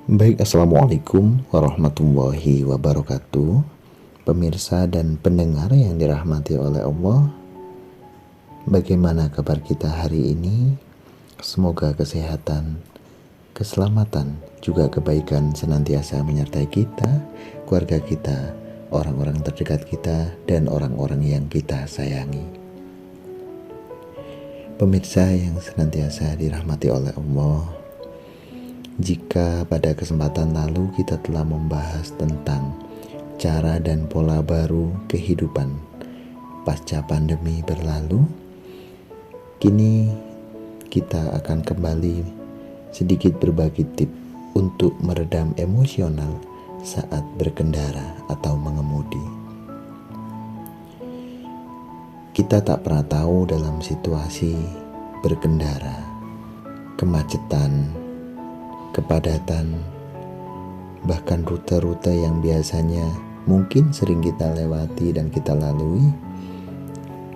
Baik, Assalamualaikum warahmatullahi wabarakatuh. Pemirsa dan pendengar yang dirahmati oleh Allah, bagaimana kabar kita hari ini? Semoga kesehatan, keselamatan, juga kebaikan senantiasa menyertai kita, keluarga kita, orang-orang terdekat kita, dan orang-orang yang kita sayangi. Pemirsa yang senantiasa dirahmati oleh Allah, jika pada kesempatan lalu kita telah membahas tentang cara dan pola baru kehidupan pasca pandemi berlalu, kini kita akan kembali sedikit berbagi tips untuk meredam emosional saat berkendara atau mengemudi. Kita tak pernah tahu dalam situasi berkendara, kemacetan, kepadatan, bahkan rute-rute yang biasanya mungkin sering kita lewati dan kita lalui,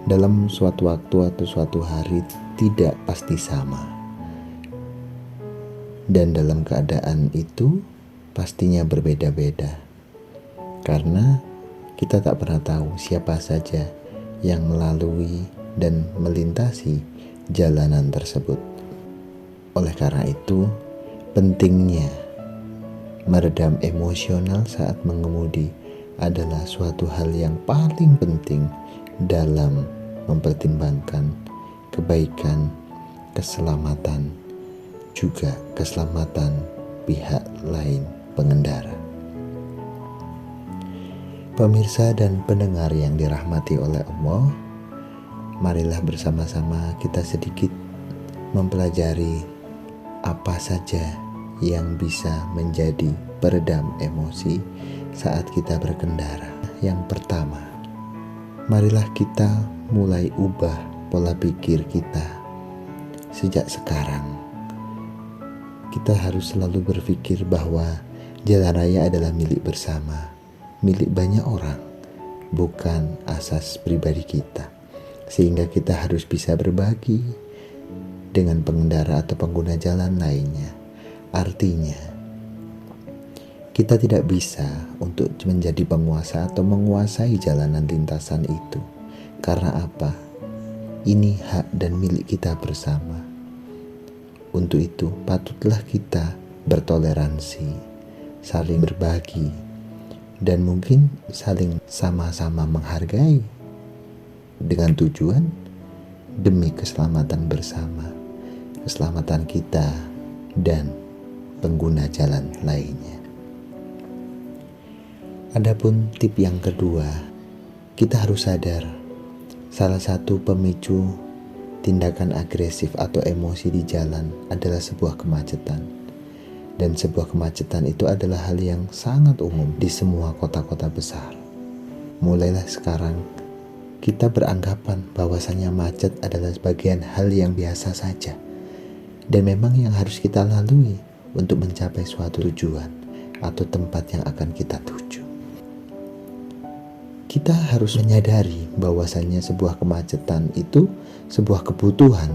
dalam suatu waktu atau suatu hari tidak pasti sama. Dan dalam keadaan itu pastinya berbeda-beda, karena kita tak pernah tahu siapa saja yang melalui dan melintasi jalanan tersebut. Oleh karena itu, pentingnya meredam emosional saat mengemudi adalah suatu hal yang paling penting dalam mempertimbangkan kebaikan, keselamatan, juga keselamatan pihak lain pengendara. Pemirsa dan pendengar yang dirahmati oleh Allah, marilah bersama-sama kita sedikit mempelajari apa saja yang bisa menjadi peredam emosi saat kita berkendara. Yang pertama, marilah kita mulai ubah pola pikir kita sejak sekarang. Kita harus selalu berpikir bahwa jalan raya adalah milik bersama, milik banyak orang, bukan asas pribadi kita. Sehingga kita harus bisa berbagi dengan pengendara atau pengguna jalan lainnya. Artinya, kita tidak bisa untuk menjadi penguasa atau menguasai jalanan lintasan itu. Karena apa? Ini hak dan milik kita bersama. Untuk itu, patutlah kita bertoleransi, saling berbagi, dan mungkin saling sama-sama menghargai dengan tujuan demi keselamatan bersama, keselamatan kita dan pengguna jalan lainnya. Adapun tip yang kedua, kita harus sadar salah satu pemicu tindakan agresif atau emosi di jalan adalah sebuah kemacetan. Dan sebuah kemacetan itu adalah hal yang sangat umum di semua kota-kota besar. Mulailah sekarang kita beranggapan bahwasanya macet adalah sebagian hal yang biasa saja, dan memang yang harus kita lalui untuk mencapai suatu tujuan atau tempat yang akan kita tuju. Kita harus menyadari bahwasannya sebuah kemacetan itu sebuah kebutuhan.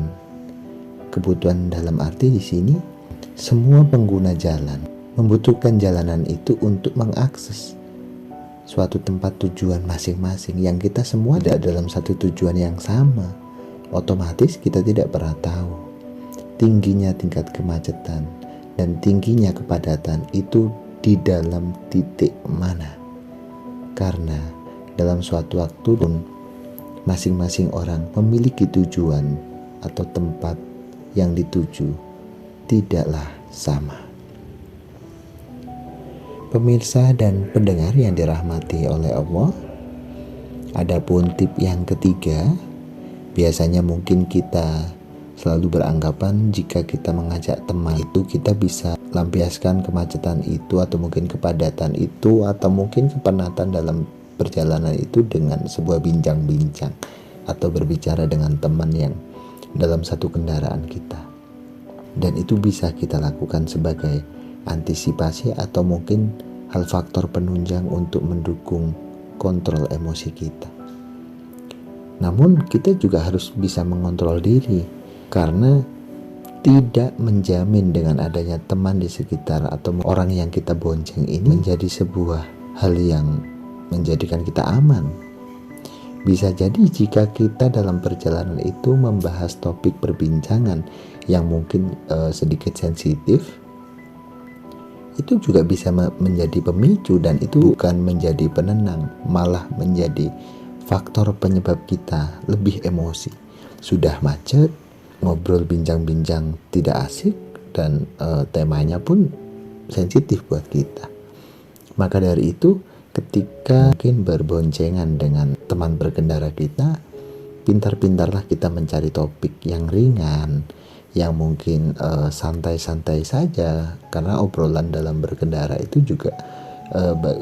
Kebutuhan dalam arti di sini semua pengguna jalan membutuhkan jalanan itu untuk mengakses suatu tempat tujuan masing-masing yang kita semua ada dalam satu tujuan yang sama. Otomatis kita tidak pernah tahu tingginya tingkat kemacetan dan tingginya kepadatan itu di dalam titik mana. Karena dalam suatu waktu pun masing-masing orang memiliki tujuan atau tempat yang dituju tidaklah sama. Pemirsa dan pendengar yang dirahmati oleh Allah, adapun tip yang ketiga, biasanya mungkin kita selalu beranggapan jika kita mengajak teman itu kita bisa lampiaskan kemacetan itu atau mungkin kepadatan itu atau mungkin kepenatan dalam perjalanan itu dengan sebuah bincang-bincang atau berbicara dengan teman yang dalam satu kendaraan kita. Dan itu bisa kita lakukan sebagai antisipasi atau mungkin hal faktor penunjang untuk mendukung kontrol emosi kita. Namun kita juga harus bisa mengontrol diri, karena tidak menjamin dengan adanya teman di sekitar atau orang yang kita bonceng ini menjadi sebuah hal yang menjadikan kita aman. Bisa jadi jika kita dalam perjalanan itu membahas topik perbincangan yang mungkin sedikit sensitif, itu juga bisa menjadi pemicu, dan itu bukan menjadi penenang, malah menjadi faktor penyebab kita lebih emosi. Sudah macet, ngobrol bincang-bincang tidak asik, dan temanya pun sensitif buat kita. Maka dari itu, ketika mungkin berboncengan dengan teman berkendara kita, pintar-pintarlah kita mencari topik yang ringan, yang mungkin santai-santai saja, karena obrolan dalam berkendara itu juga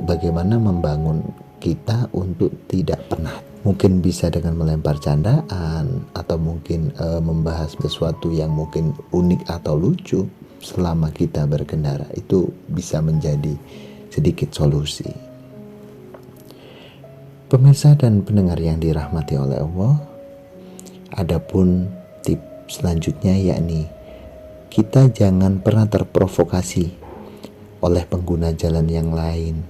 bagaimana membangun kita untuk tidak penat. Mungkin bisa dengan melempar candaan, atau mungkin membahas sesuatu yang mungkin unik atau lucu selama kita berkendara. Itu bisa menjadi sedikit solusi. Pemirsa dan pendengar yang dirahmati oleh Allah, adapun tips selanjutnya yakni kita jangan pernah terprovokasi oleh pengguna jalan yang lain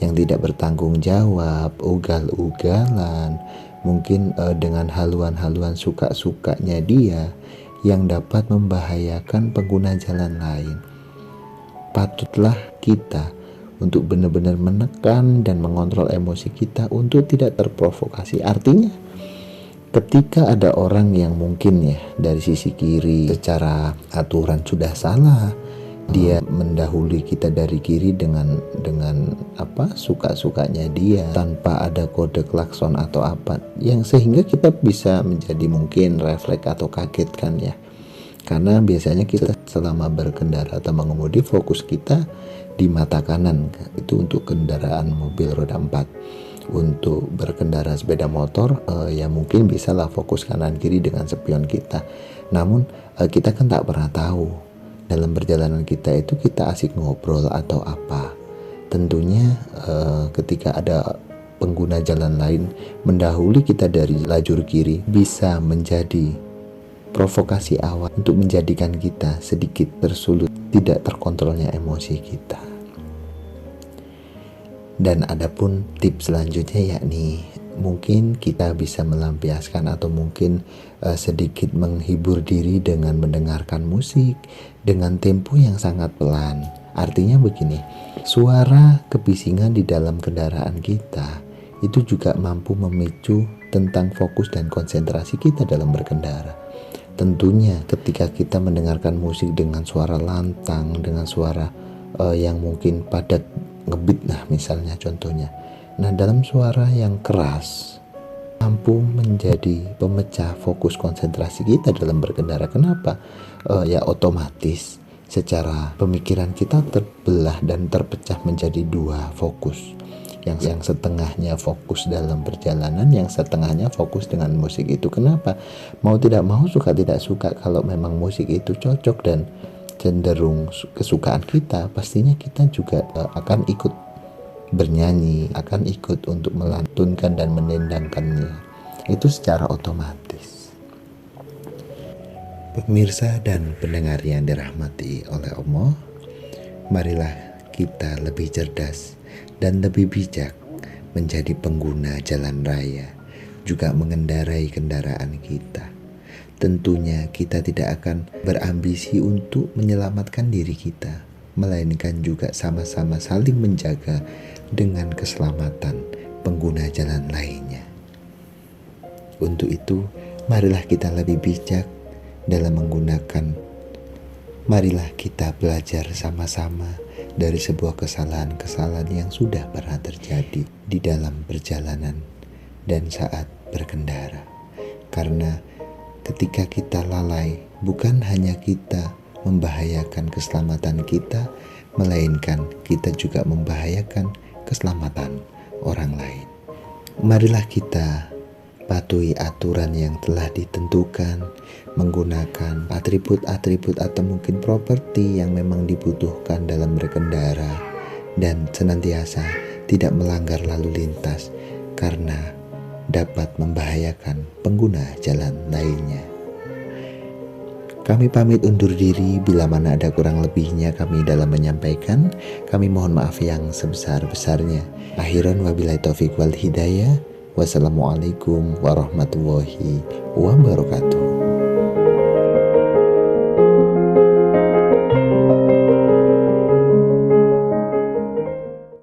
yang tidak bertanggung jawab, ugal-ugalan, mungkin dengan haluan-haluan suka-sukanya dia yang dapat membahayakan pengguna jalan lain. Patutlah kita untuk benar-benar menekan dan mengontrol emosi kita untuk tidak terprovokasi. Artinya, ketika ada orang yang mungkin ya dari sisi kiri secara aturan sudah salah, dia mendahului kita dari kiri dengan suka-sukanya dia tanpa ada kode klakson atau apa, yang sehingga kita bisa menjadi mungkin refleks atau kaget kan ya, karena biasanya kita selama berkendara atau mengemudi fokus kita di mata kanan, itu untuk kendaraan mobil roda 4. Untuk berkendara sepeda motor ya mungkin bisalah fokus kanan kiri dengan spion kita. Namun kita kan tak pernah tahu dalam perjalanan kita itu kita asik ngobrol atau apa. Tentunya ketika ada pengguna jalan lain mendahului kita dari lajur kiri, bisa menjadi provokasi awal untuk menjadikan kita sedikit tersulut, tidak terkontrolnya emosi kita. Dan adapun tips selanjutnya yakni mungkin kita bisa melampiaskan atau mungkin sedikit menghibur diri dengan mendengarkan musik dengan tempo yang sangat pelan. Artinya begini, suara kebisingan di dalam kendaraan kita itu juga mampu memicu tentang fokus dan konsentrasi kita dalam berkendara. Tentunya ketika kita mendengarkan musik dengan suara lantang, dengan suara yang mungkin padat ngebeat, nah misalnya contohnya, nah dalam suara yang keras mampu menjadi pemecah fokus konsentrasi kita dalam berkendara. Kenapa? Ya otomatis secara pemikiran kita terbelah dan terpecah menjadi dua fokus. Yang setengahnya fokus dalam perjalanan, yang setengahnya fokus dengan musik itu. Kenapa? Mau tidak mau, suka tidak suka, kalau memang musik itu cocok dan cenderung kesukaan kita, pastinya kita juga akan ikut bernyanyi, akan ikut untuk melantunkan dan menendangkannya. Itu secara otomatis. Pemirsa dan pendengar yang dirahmati oleh Allah, marilah kita lebih cerdas dan lebih bijak menjadi pengguna jalan raya, juga mengendarai kendaraan kita. Tentunya kita tidak akan berambisi untuk menyelamatkan diri kita, melainkan juga sama-sama saling menjaga dengan keselamatan pengguna jalan lainnya. Untuk itu, marilah kita lebih bijak dalam menggunakan. Marilah kita belajar sama-sama dari sebuah kesalahan-kesalahan yang sudah pernah terjadi di dalam perjalanan dan saat berkendara. Karena ketika kita lalai, bukan hanya kita membahayakan keselamatan kita, melainkan kita juga membahayakan keselamatan orang lain. Marilah kita patuhi aturan yang telah ditentukan, menggunakan atribut-atribut atau mungkin properti yang memang dibutuhkan dalam berkendara, dan senantiasa tidak melanggar lalu lintas karena dapat membahayakan pengguna jalan lainnya. Kami pamit undur diri, bila mana ada kurang lebihnya kami dalam menyampaikan, kami mohon maaf yang sebesar-besarnya. Akhiran wabillahi taufiq wal hidayah. Wassalamualaikum warahmatullahi wabarakatuh.